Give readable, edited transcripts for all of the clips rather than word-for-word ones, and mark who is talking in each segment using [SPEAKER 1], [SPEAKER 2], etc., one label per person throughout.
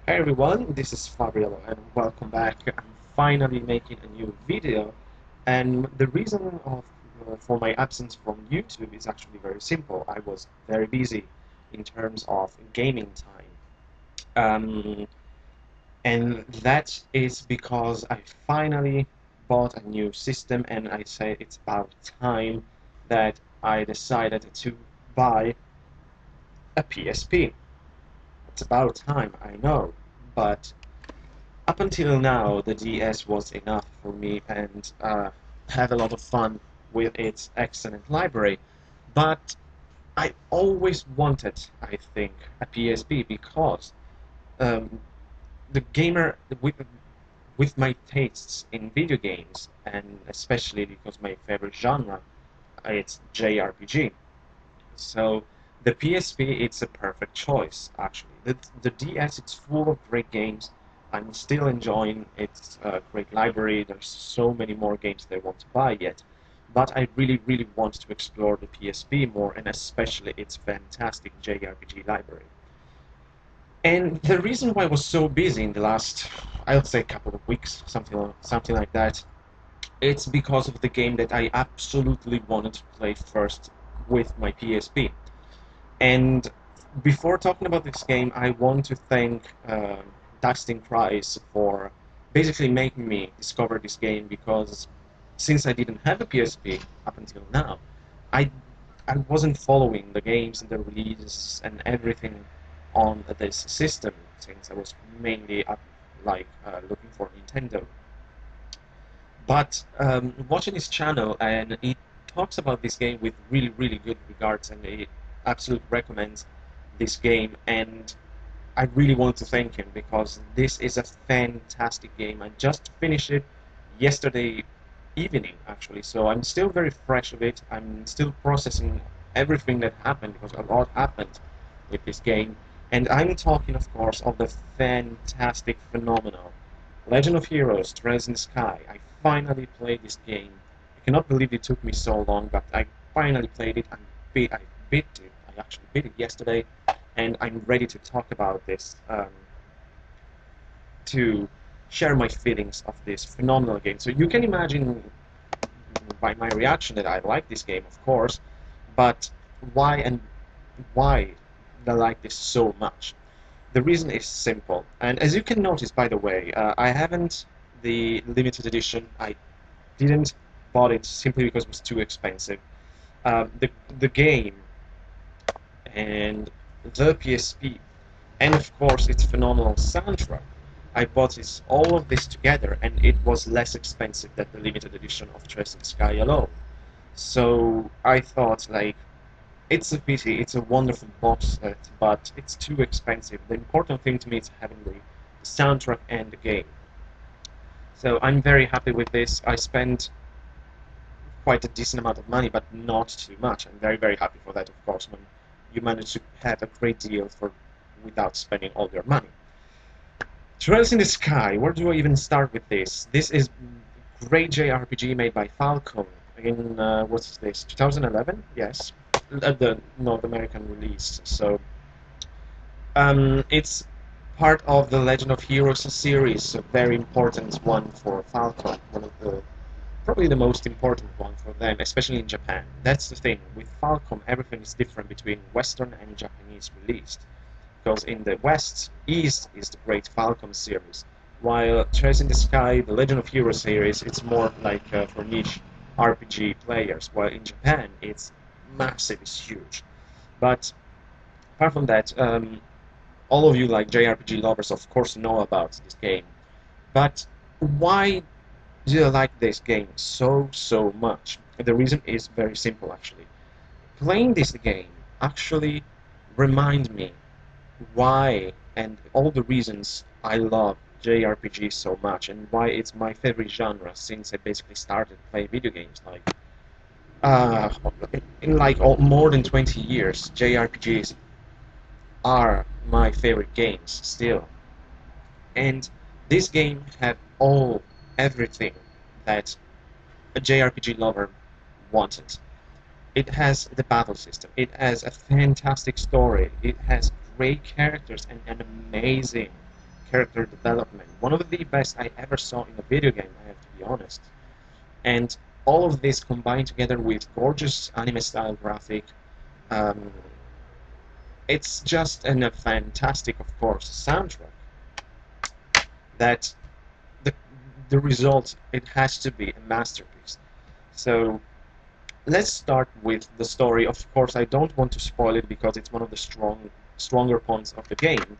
[SPEAKER 1] Hey everyone, this is Fabio and welcome back. I'm finally making a new video, and the reason for my absence from YouTube is actually very simple. I was very busy in terms of gaming time. And that is because I finally bought a new system and I say it's about time that I decided to buy a PSP. It's about time, I know, but up until now, the DS was enough for me and had a lot of fun with its excellent library. But I always wanted, I think, a PSP because um, the gamer with my tastes in video games, and especially because my favorite genre, it's JRPG. So the PSP, it's a perfect choice, actually. The DS, it's full of great games. I'm still enjoying its great library. There's so many more games that I want to buy yet. But I really, really want to explore the PSP more, and especially its fantastic JRPG library. And the reason why I was so busy in the last, I'll say, couple of weeks, something like that, it's because of the game that I absolutely wanted to play first with my PSP. And before talking about this game, I want to thank Dustin Price for basically making me discover this game because since I didn't have a PSP up until now, I I wasn't following the games and the releases and everything on this system since I was mainly looking for Nintendo. But watching his channel and he talks about this game with really, really good regards and he absolutely recommends this game and I really want to thank him because this is a fantastic game. I just finished it yesterday evening actually, so I'm still very fresh of it. I'm still processing everything that happened because a lot happened with this game. And I'm talking, of course, of the fantastic, phenomenal Legend of Heroes, Trails in the Sky. I finally played this game. I cannot believe it took me so long, but I finally played it and I beat it. I actually beat it yesterday, and I'm ready to talk about this, to share my feelings of this phenomenal game. So you can imagine by my reaction that I like this game, of course, but why and why I like this so much? The reason is simple, and as you can notice, by the way, I haven't the limited edition. I didn't bought it simply because it was too expensive. The game and the PSP, and of course its phenomenal soundtrack. I bought this, all of this together, and it was less expensive than the limited edition of Trace in the Sky alone. So I thought, like, it's a pity, it's a wonderful box set, but it's too expensive. The important thing to me is having the soundtrack and the game. So I'm very happy with this. I spent quite a decent amount of money, but not too much. I'm very, very happy for that, of course, when you manage to have a great deal for without spending all your money. Trails in the Sky, where do I even start with this? This is great JRPG made by Falcom in, what's this, 2011? Yes, the North American release. So it's part of the Legend of Heroes series, a very important one for Falcom, one of the probably the most important one for them, especially in Japan. That's the thing. With Falcom, everything is different between Western and Japanese released. Because in the West, East is the great Falcom series, while Trails in the Sky, the Legend of Heroes series, it's more like for niche RPG players, while in Japan, it's massive, it's huge. But apart from that, all of you like JRPG lovers, of course, know about this game. But why do I like this game so much? The reason is very simple, actually. Playing this game actually remind me why and all the reasons I love JRPG so much and why it's my favorite genre since I basically started playing video games. Uh, in more than 20 years, JRPGs are my favorite games still. And this game had everything that a JRPG lover wanted. It has the battle system. It has a fantastic story. It has great characters and an amazing character development, one of the best I ever saw in a video game, I have to be honest. And all of this combined together with gorgeous anime style graphic, um, it's just a fantastic, of course, soundtrack that the the result, it has to be a masterpiece. So let's start with the story. Of course, I don't want to spoil it because it's one of the stronger points of the game,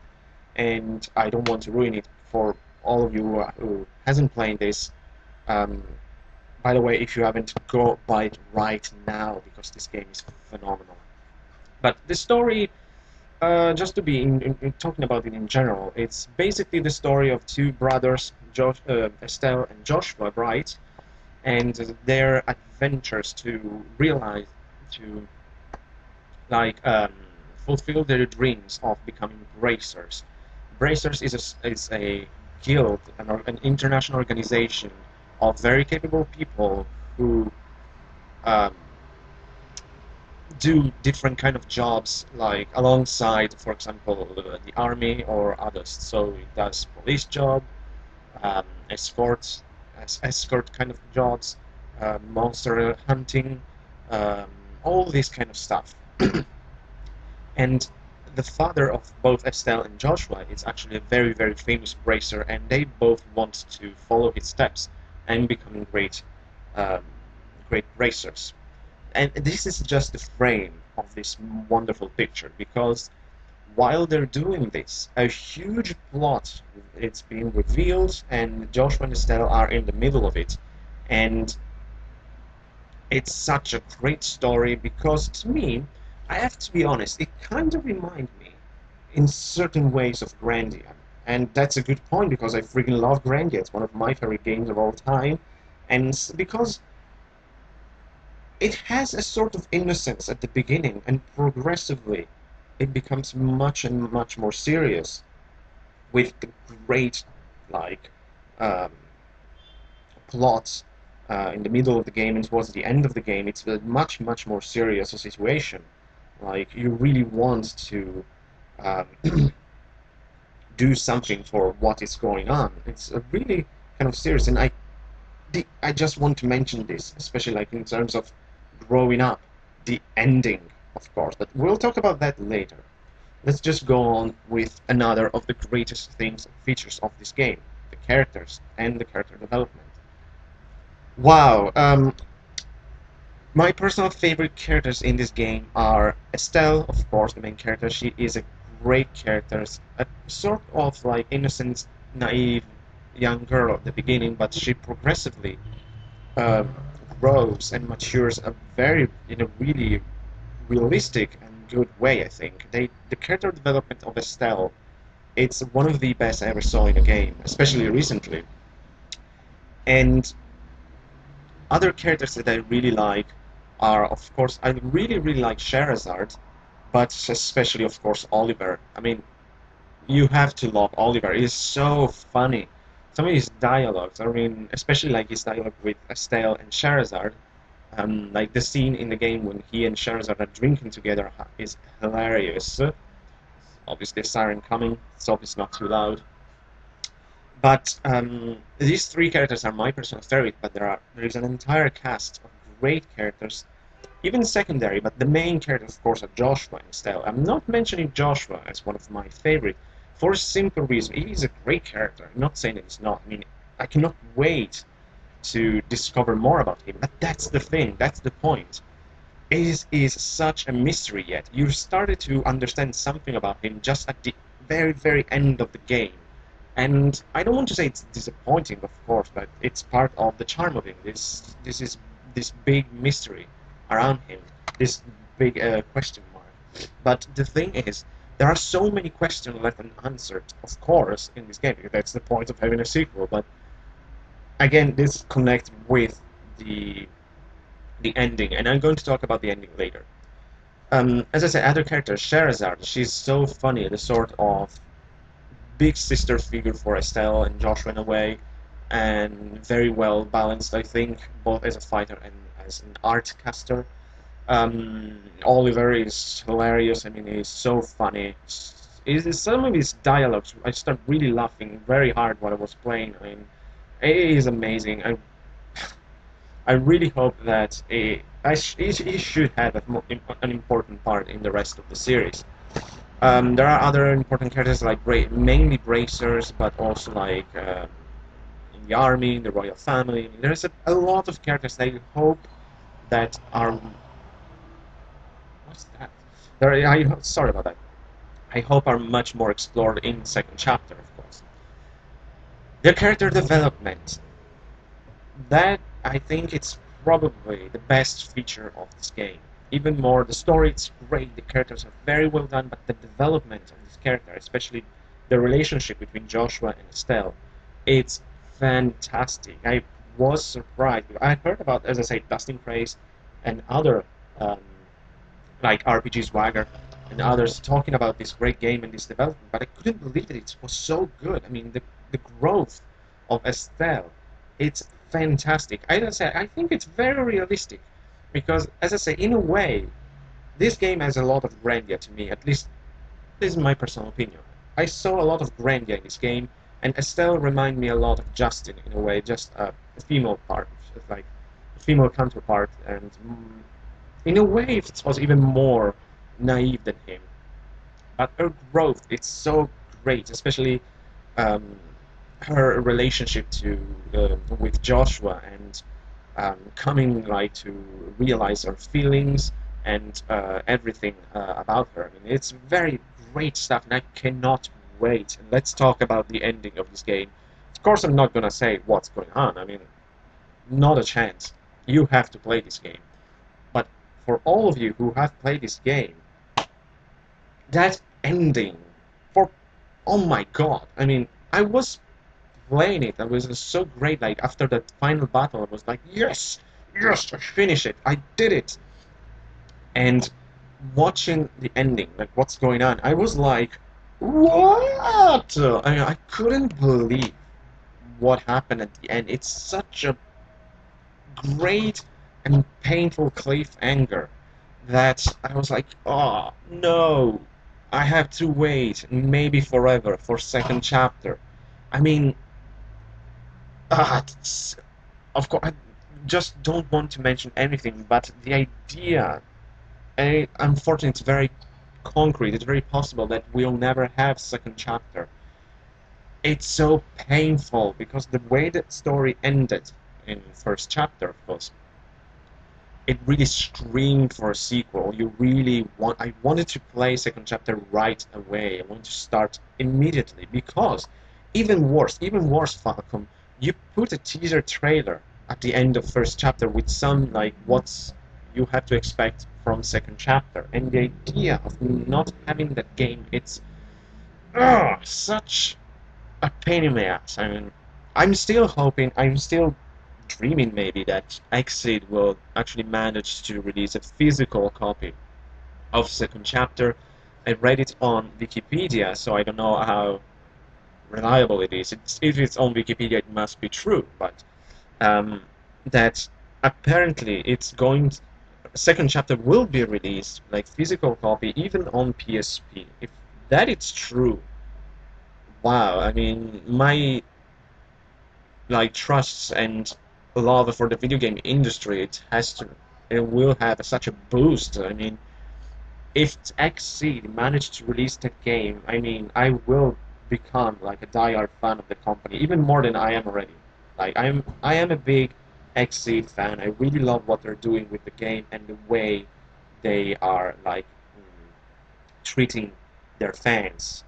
[SPEAKER 1] and I don't want to ruin it for all of you who hasn't played this. Um, by the way, if you haven't, go buy it right now because this game is phenomenal. But the story, just to be talking about it in general, it's basically the story of two brothers, Estelle and Joshua Bright, and their adventures to realize, to like fulfill their dreams of becoming bracers. Bracers is a guild, an international organization of very capable people who um, do different kind of jobs, like alongside, for example, the army or others. So it does police job, um, escort, escort kind of jobs, monster hunting, um, all this kind of stuff. And the father of both Estelle and Joshua is actually a very, very famous bracer, and they both want to follow his steps and becoming um, great bracers. And this is just the frame of this wonderful picture, because while they're doing this, a huge plot it's being revealed, and Joshua and Estelle are in the middle of it, and it's such a great story because to me, I have to be honest, it kind of reminds me in certain ways of Grandia. And that's a good point because I freaking love Grandia. It's one of my favorite games of all time. And because it has a sort of innocence at the beginning, and progressively it becomes much and much more serious with the great, like, um, plot in the middle of the game and towards the end of the game. It's a much, much more serious situation. Like, you really want to um, do something for what is going on. It's a really kind of serious, and I just want to mention this, especially like in terms of growing up, the ending, of course, but we'll talk about that later. Let's just go on with another of the greatest things, features of this game, the characters and the character development. Wow, my personal favorite characters in this game are Estelle, of course, the main character. She is a great character, a sort of like innocent, naive young girl at the beginning, but she progressively uh, grows and matures in a really realistic and good way. I think the character development of Estelle, it's one of the best I ever saw in a game, especially recently. And other characters that I really like are, of course, I really, really like Sherazade, but especially, of course, Oliver. I mean, you have to love Oliver. He's so funny. Some of his dialogues, I mean, especially like his dialogue with Estelle and Sherazade, like the scene in the game when he and Sherazade are drinking together is hilarious. Obviously, a siren coming, so hope it's not too loud. But these three characters are my personal favorite, but there is an entire cast of great characters, even secondary, but the main characters, of course, are Joshua and Estelle. I'm not mentioning Joshua as one of my favorite for a simple reason. He is a great character. I'm not saying that he's not. I mean, I cannot wait to discover more about him. But that's the thing. That's the point. Is such a mystery yet. You started to understand something about him just at the very, very end of the game. And I don't want to say it's disappointing, of course, but it's part of the charm of him. This is this big mystery around him, this big question mark. But the thing is, there are so many questions left unanswered, of course, in this game. That's the point of having a sequel. But again, this connects with the the ending, and I'm going to talk about the ending later. As I said, other characters, Sherazade, she's so funny, the sort of big sister figure for Estelle and Joshua in a way, and very well balanced, I think, both as a fighter and as an art caster. Oliver is hilarious. I mean, he's so funny. Is some of his dialogues. I started really laughing very hard while I was playing. I mean, it is amazing. I really hope that he should have an important part in the rest of the series. There are other important characters like mainly bracers, but also like in the army, in the royal family. There's a lot of characters that I hope that are. What's that? Sorry about that. I hope are much more explored in the second chapter, of course. Their character development. That I think it's probably the best feature of this game. Even more, the story it's great, the characters are very well done, but the development of this character, especially the relationship between Joshua and Estelle, it's fantastic. I was surprised. I heard about, as I say, Dustin Praise and other um, like RPG Swagger and others talking about this great game and this development, but I couldn't believe that it was so good. I mean, the growth of Estelle, it's fantastic. I think it's very realistic because, as I say, in a way, this game has a lot of grandeur to me. At least this is my personal opinion. I saw a lot of grandeur in this game, and Estelle reminded me a lot of Justin in a way, just a female part, like a female counterpart, and in a way, it was even more naive than him. But her growth, it's so great, especially um, her relationship to with Joshua and coming like to realize her feelings and everything about her. I mean, it's very great stuff, and I cannot wait. And let's talk about the ending of this game. Of course, I'm not gonna say what's going on. I mean, not a chance. You have to play this game. But for all of you who have played this game, that ending, for oh my god! I mean, I was playing it. I was so great. Like after that final battle, I was like, yes, yes, I finished it. I did it. And watching the ending, like what's going on, I was like, what? I mean, I couldn't believe what happened at the end. It's such a great and painful cliffhanger that I was like, oh no, I have to wait maybe forever for second chapter. I mean, it's, of course, I just don't want to mention anything, but the idea, unfortunately, it's very concrete. It's very possible that we'll never have second chapter. It's so painful because the way that story ended in first chapter, of course, it really screamed for a sequel. I wanted to play second chapter right away. I wanted to start immediately because even worse, Falcom, you put a teaser trailer at the end of first chapter with some like what's you have to expect from second chapter, and the idea of not having that game, it's such a pain in the ass. I mean, I'm still dreaming maybe that Exit will actually manage to release a physical copy of second chapter. I read it on Wikipedia, so I don't know how reliable it is. If it's on Wikipedia, it must be true, but um, that apparently second chapter will be released like physical copy even on PSP. If that is true, wow! I mean, my like trusts and love for the video game industry, it will have such a boost. I mean, if XSEED managed to release that game, I mean, I will become like a diehard fan of the company, even more than I am already. Like I am a big XSEED fan. I really love what they're doing with the game and the way they are like treating their fans.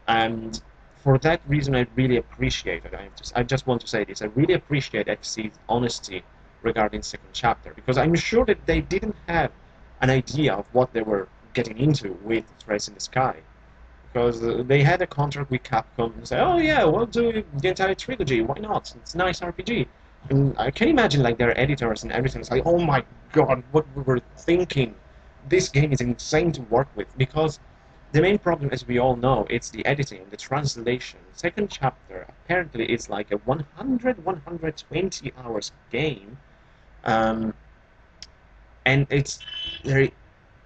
[SPEAKER 1] And for that reason, I really appreciate it. I just want to say this. I really appreciate XC's honesty regarding second chapter because I'm sure that they didn't have an idea of what they were getting into with Threats in the Sky. Because they had a contract with Capcom and say, oh yeah, we'll do the entire trilogy. Why not? It's a nice RPG. And I can imagine like their editors and everything. It's like, oh my god, what we were thinking. This game is insane to work with because the main problem, as we all know, it's the editing, the translation. Second chapter, apparently it's like a 120 hours game, um, and there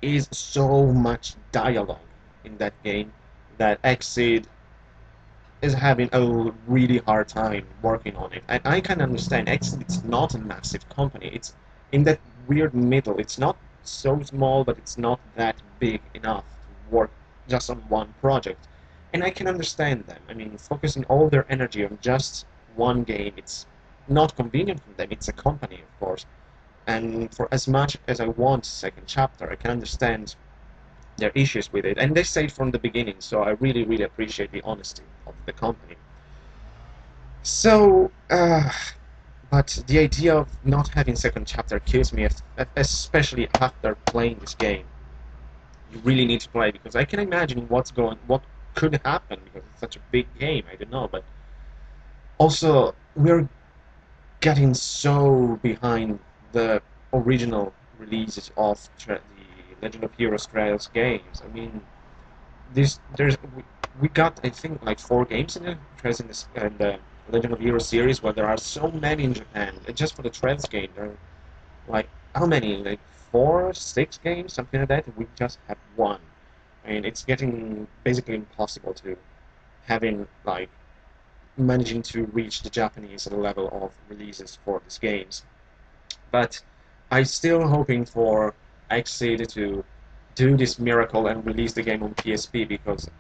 [SPEAKER 1] is so much dialogue in that game that Exceed is having a really hard time working on it. And I can understand. Exceed, it's not a massive company. It's in that weird middle. It's not so small, but it's not that big enough to work just on one project. And I can understand them. I mean, focusing all their energy on just one game, it's not convenient for them. It's a company, of course. And for as much as I want second chapter, I can understand their issues with it. And they say it from the beginning, so I really, really appreciate the honesty of the company. So, but the idea of not having second chapter kills me, especially after playing this game. You really need to play because I can imagine what could happen because it's such a big game. I don't know, but also we're getting so behind the original releases of the Legend of Heroes Trails games. I mean, we got I think like 4 games in the Trails in the Legend of Heroes series, where there are so many in Japan. And just for the Trails game, there are like how many? Like 4, 6 games, something like that. We just have one. I mean, it's getting basically impossible to having like managing to reach the Japanese level of releases for these games. But I'm still hoping for Exceed to do this miracle and release the game on PSP because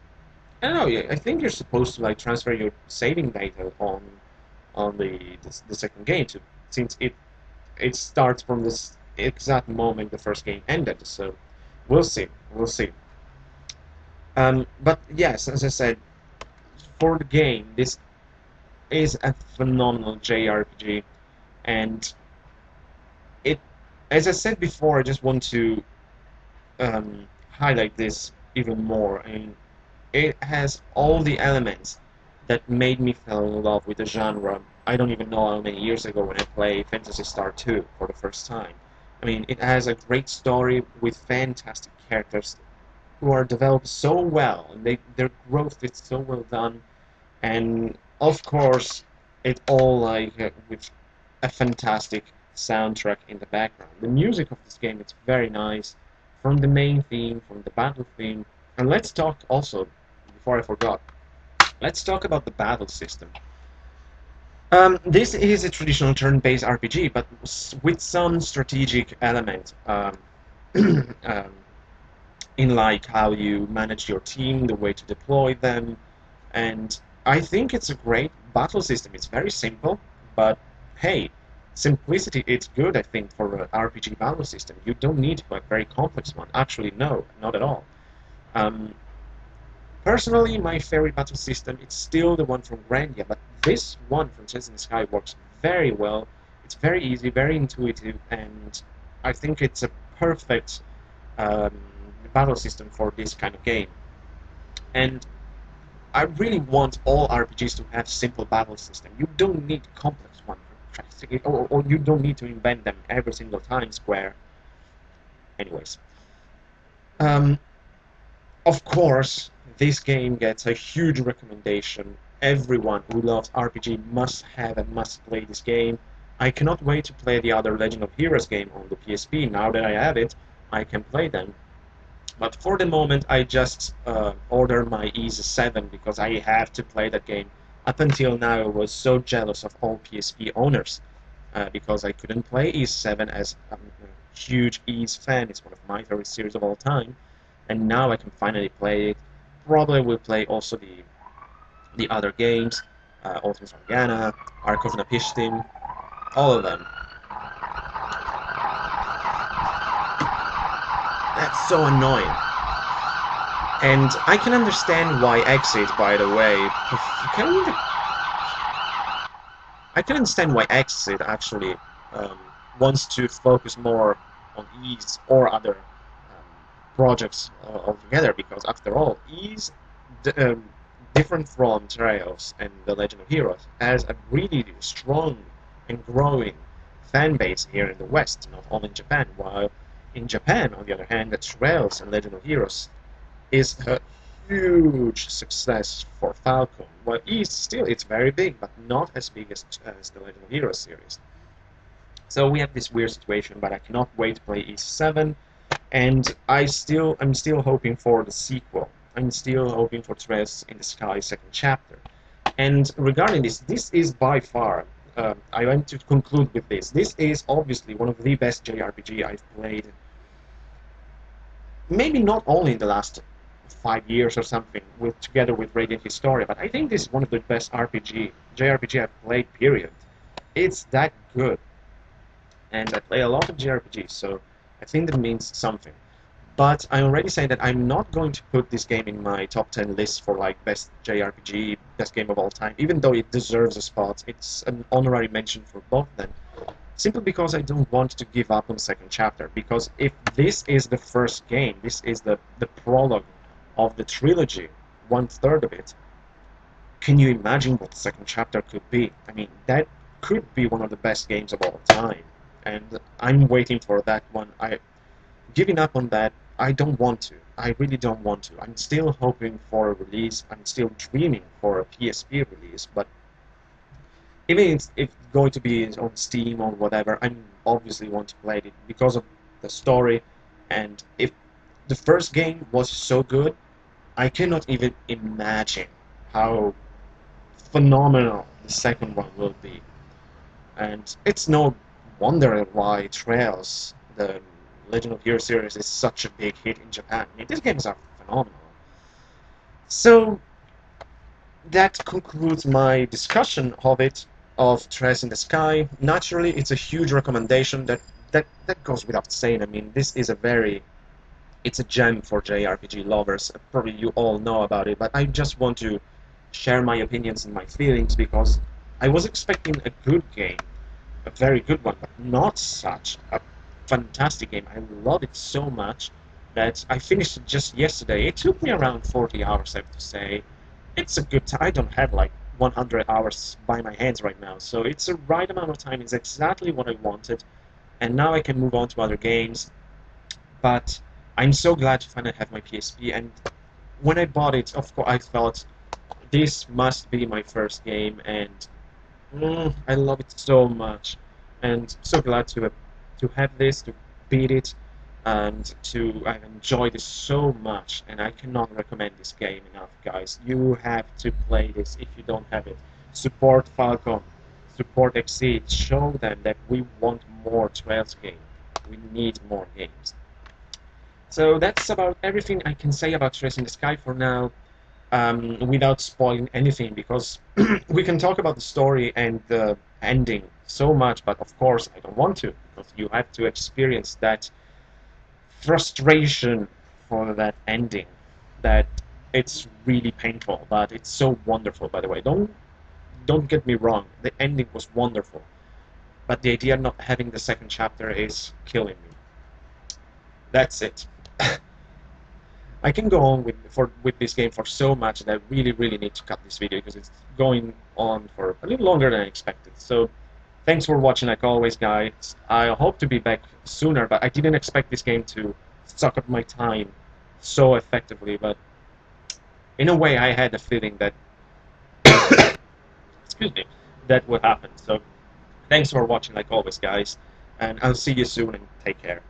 [SPEAKER 1] I don't know. I think you're supposed to like transfer your saving data on the second game to since it starts from this exact moment the first game ended. So we'll see. We'll see. But yes, as I said, for the game, this is a phenomenal JRPG, and it, as I said before, I just want to highlight this even more. I mean, it has all the elements that made me fall in love with the genre. I don't even know how many years ago when I played Phantasy Star 2 for the first time. I mean, it has a great story with fantastic characters who are developed so well, and their growth is so well done, and of course, it all like with a fantastic soundtrack in the background. The music of this game is very nice, from the main theme, from the battle theme, and let's talk also before I forgot. Let's talk about the battle system. This is a traditional turn-based RPG, but with some strategic element um, in like how you manage your team, the way to deploy them, and I think it's a great battle system. It's very simple, but hey, simplicity it's good. I think for an RPG battle system, you don't need a very complex one. Actually, no, not at all. Um, Personally, my favorite battle system is still the one from Grandia, but this one from Chess in the Sky works very well. It's very easy, very intuitive, and I think it's a perfect um, battle system for this kind of game. And I really want all RPGs to have simple battle system. You don't need complex one, or you don't need to invent them every single time, Square. Anyways, um, of course, this game gets a huge recommendation. Everyone who loves RPG must have and must play this game. I cannot wait to play the other Legend of Heroes game on the PSP. Now that I have it, I can play them. But for the moment, I just order my Ys 7 because I have to play that game. Up until now, I was so jealous of all PSP owners because I couldn't play Ys 7 as I'm a huge Ys fan. It's one of my favorite series of all time. And now I can finally play it. Probably will play also the other games, Ultimate Organa, Ark of Napishtim, all of them. That's so annoying. And I can understand why Exit, by the way, I can understand why Exit actually wants to focus more on Ys or other projects altogether, because after all, Ys, different from Trails and the Legend of Heroes, has a really strong and growing fan base here in the West, not only in Japan, while in Japan, on the other hand, the Trails and Legend of Heroes is a huge success for Falcom. Well, East still it's very big, but not as big as the Legend of Heroes series. So we have this weird situation, but I cannot wait to play East 7, and I'm still hoping for the sequel. I'm still hoping for Trails in the Sky second chapter. And regarding this, this is by far, I want to conclude with this. This is obviously one of the best JRPG I've played, maybe not only in the last 5 years or something, with together with Radiant Historia, but I think this is one of the best JRPG I've played, period. It's that good. And I play a lot of JRPGs, so I think that means something. But I already say that I'm not going to put this game in my top 10 list for like best JRPG, best game of all time, even though it deserves a spot. It's an honorary mention for both of them, simply because I don't want to give up on second chapter. Because if this is the first game, this is the prologue of the trilogy, 1/3 of it, can you imagine what the second chapter could be? I mean, that could be one of the best games of all time. And I'm waiting for that one. Giving up on that, I don't want to. I really don't want to. I'm still hoping for a release. I'm still dreaming for a PSP release. But even if it's going to be on Steam or whatever, I obviously want to play it because of the story. And if the first game was so good, I cannot even imagine how phenomenal the second one will be. And it's no wonder why Trails, the Legend of Heroes series, is such a big hit in Japan. I mean, these games are phenomenal. So that concludes my discussion of it, of Trails in the Sky. Naturally, it's a huge recommendation. That goes without saying. I mean, this is it's a gem for JRPG lovers. Probably you all know about it, but I just want to share my opinions and my feelings because I was expecting a good game, a very good one, but not such a fantastic game. I love it so much that I finished it just yesterday. It took me around 40 hours, I have to say. It's a good time. I don't have like 100 hours by my hands right now, so it's the right amount of time. It's exactly what I wanted, and now I can move on to other games. But I'm so glad to finally have my PSP, and when I bought it, of course, I thought this must be my first game, and I love it so much, and so glad to have this, to beat it, and I've enjoyed it so much, and I cannot recommend this game enough, guys. You have to play this if you don't have it. Support Falcom, support Exceed, show them that we want more Trails games. We need more games. So that's about everything I can say about Trails in the Sky for now, without spoiling anything, because we can talk about the story and the ending so much, but of course I don't want to, because you have to experience that frustration for that ending, that it's really painful, but it's so wonderful, by the way. Don't get me wrong, the ending was wonderful, but the idea of not having the second chapter is killing me. That's it. I can go on with this game for so much that I really need to cut this video because it's going on for a little longer than I expected. So thanks for watching like always, guys. I hope to be back sooner, but I didn't expect this game to suck up my time so effectively, but in a way I had a feeling that excuse me, that would happen. So thanks for watching like always, guys, and I'll see you soon and take care.